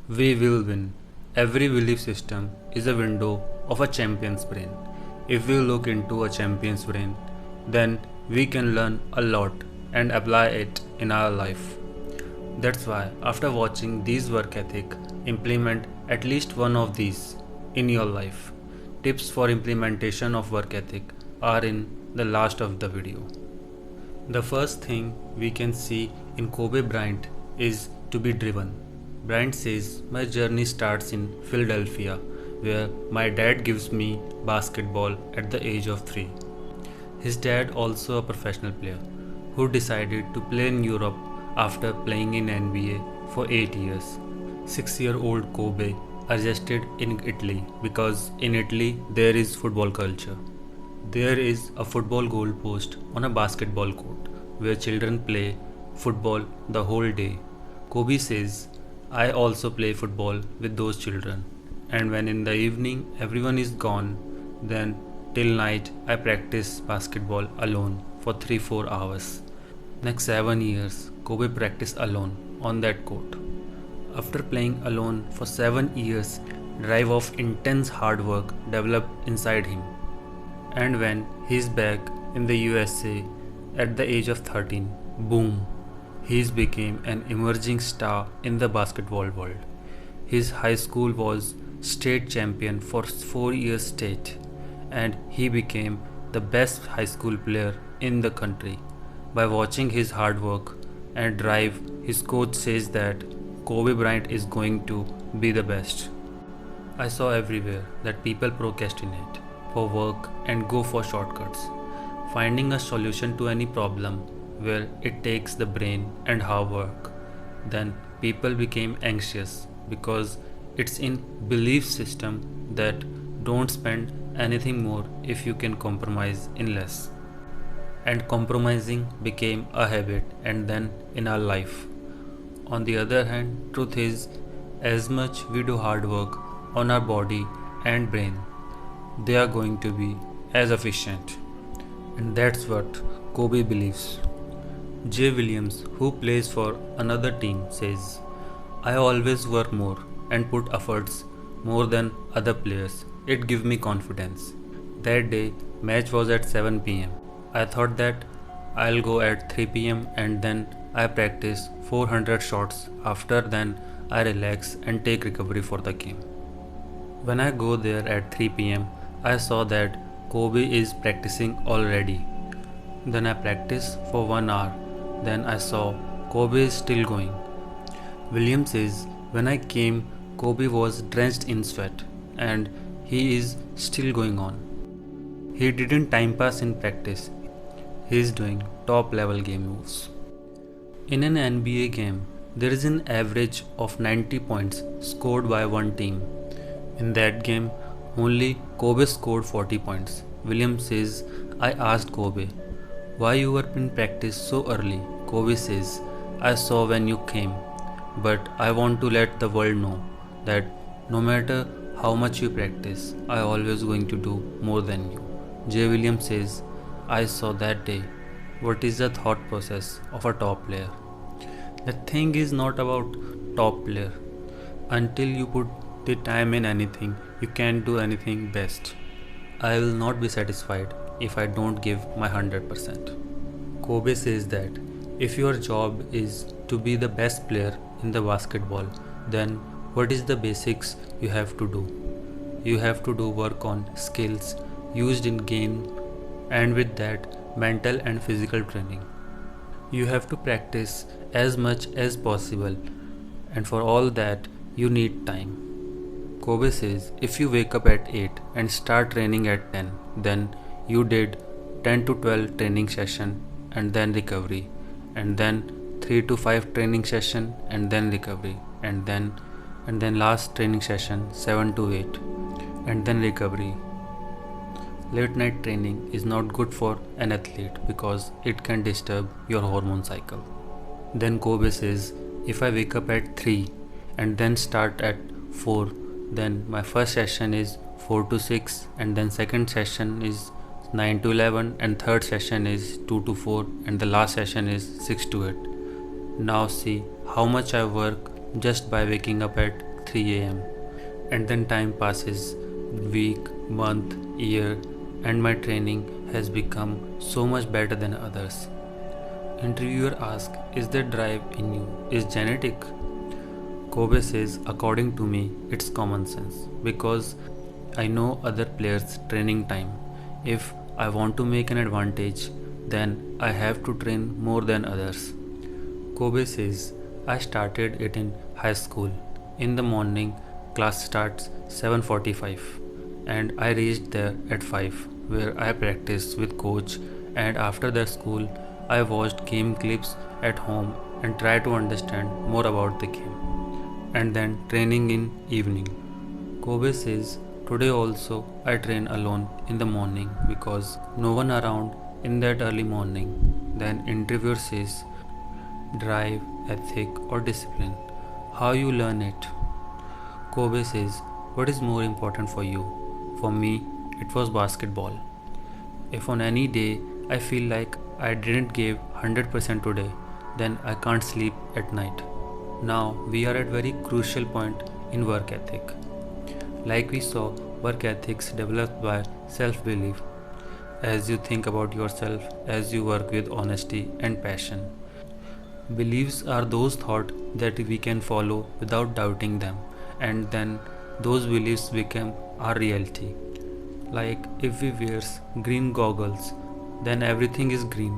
We will win. Every belief system is a window of a champion's brain. If we look into a champion's brain, then we can learn a lot and apply it in our life. That's why, after watching these work ethic, implement at least one of these in your life. Tips for implementation of work ethic are in the last of the video. The first thing we can see in Kobe Bryant is to be driven. Bryant says, "My journey starts in Philadelphia, where my dad gives me basketball at the age of 3. His dad, also a professional player, who decided to play in Europe after playing in NBA for 8 years. 6-year-old Kobe adjusted in Italy because in Italy there is football culture. There is a football goal post on a basketball court where children play football the whole day. Kobe says, I also play football with those children, and when in the evening everyone is gone, then till night I practice basketball alone for 3-4 hours. Next 7 years, Kobe practiced alone on that court. After playing alone for 7 years, drive of intense hard work developed inside him. And when he's back in the USA at the age of 13, boom, he's became an emerging star in the basketball world. His high school was state champion for 4 years straight, and he became the best high school player in the country. By watching his hard work and drive, his coach says that Kobe Bryant is going to be the best. I saw everywhere that people procrastinate for work and go for shortcuts, finding a solution to any problem where it takes the brain and hard work. Then people became anxious because it's in belief system that don't spend anything more if you can compromise in less. And compromising became a habit and then in our life. On the other hand, truth is, as much we do hard work on our body and brain, they are going to be as efficient. And that's what Kobe believes. Jay Williams, who plays for another team, says, I always work more and put efforts more than other players. It gives me confidence. That day, match was at 7 pm. I thought that I'll go at 3 pm and then I practice 400 shots. After then, I relax and take recovery for the game. When I go there at 3 pm, I saw that Kobe is practicing already. Then I practice for 1 hour. Then I saw Kobe is still going. Williams says, when I came, Kobe was drenched in sweat and he is still going on. He didn't time pass in practice. He is doing top level game moves. In an NBA game, there is an average of 90 points scored by one team. In that game, only Kobe scored 40 points. Williams says, I asked Kobe, why you were in practice so early? Kobe says, I saw when you came, but I want to let the world know that no matter how much you practice, I always going to do more than you. Jay Williams says, I saw that day. What is the thought process of a top player? The thing is not about top player. Until you put the time in anything, you can't do anything best. I will not be satisfied if I don't give my 100%. Kobe says that if your job is to be the best player in the basketball, then what is the basics you have to do? You have to do work on skills used in game, and with that, mental and physical training. You have to practice as much as possible, and for all that, you need time. Kobe says, if you wake up at 8 and start training at 10, then you did 10 to 12 training session and then recovery, and then 3 to 5 training session and then recovery, and then last training session 7 to 8 and then recovery. Late night training is not good for an athlete because it can disturb your hormone cycle. Then Kobe says, if I wake up at 3 and then start at 4, then my first session is 4 to 6, and then second session is 9 to 11, and third session is 2 to 4, and the last session is 6 to 8. Now see how much I work just by waking up at 3 a.m. And then time passes, week, month, year, and my training has become so much better than others. Interviewer asks, is there drive in you? Is genetic? Kobe says, according to me, it's common sense because I know other players' training time. If I want to make an advantage, then I have to train more than others. Kobe says, I started it in high school. In the morning, class starts 7:45 and I reached there at 5 where I practiced with coach, and after the school I watched game clips at home and tried to understand more about the game, and then training in evening. Kobe says, today also I train alone in the morning because no one around in that early morning. Then interviewer says, drive, ethic or discipline. How you learn it? Kobe says, what is more important for you? For me, it was basketball. If on any day I feel like I didn't give 100% today, then I can't sleep at night. Now we are at very crucial point in work ethic. Like we saw, work ethics developed by self-belief. As you think about yourself, as you work with honesty and passion. Beliefs are those thoughts that we can follow without doubting them, and then those beliefs become our reality. Like if we wear green goggles, then everything is green.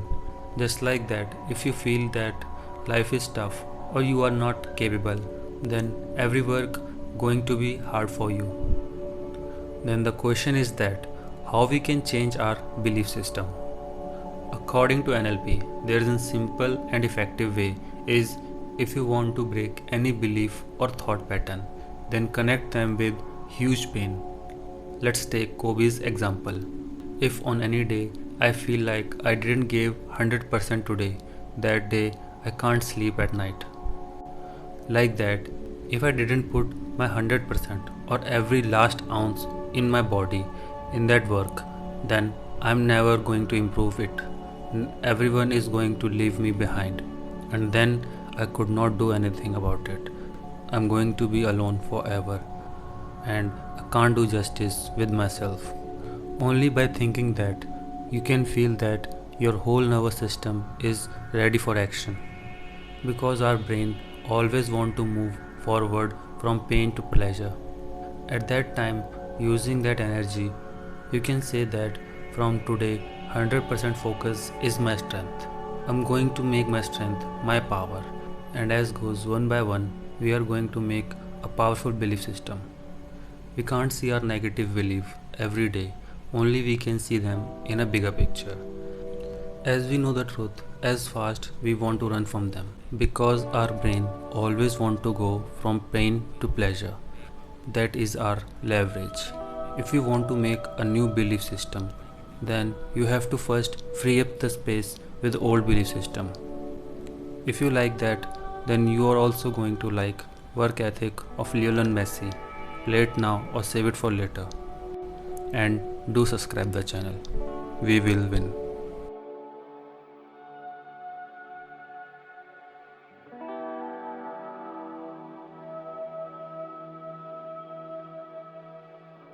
Just like that, if you feel that life is tough or you are not capable, then every work going to be hard for you. Then the question is that how we can change our belief system. According to NLP, there is a simple and effective way is if you want to break any belief or thought pattern, then connect them with huge pain. Let's take Kobe's example. If on any day I feel like I didn't give 100% today, that day I can't sleep at night. Like that, if I didn't put my 100% or every last ounce in my body in that work, then I'm never going to improve it. Everyone is going to leave me behind, and then I could not do anything about it. I'm going to be alone forever, and I can't do justice with myself. Only by thinking that, you can feel that your whole nervous system is ready for action, because our brain always want to move forward from pain to pleasure. At that time, using that energy, you can say that from today 100% focus is my strength. I'm going to make my strength my power, and as goes one by one, we are going to make a powerful belief system. We can't see our negative belief every day, only we can see them in a bigger picture. As we know the truth, as fast we want to run from them, because our brain always want to go from pain to pleasure. That is our leverage. If you want to make a new belief system, then you have to first free up the space with the old belief system. If you like that, then you are also going to like Work Ethic of Lionel Messi. Play it now or save it for later. And do subscribe the channel. We will win.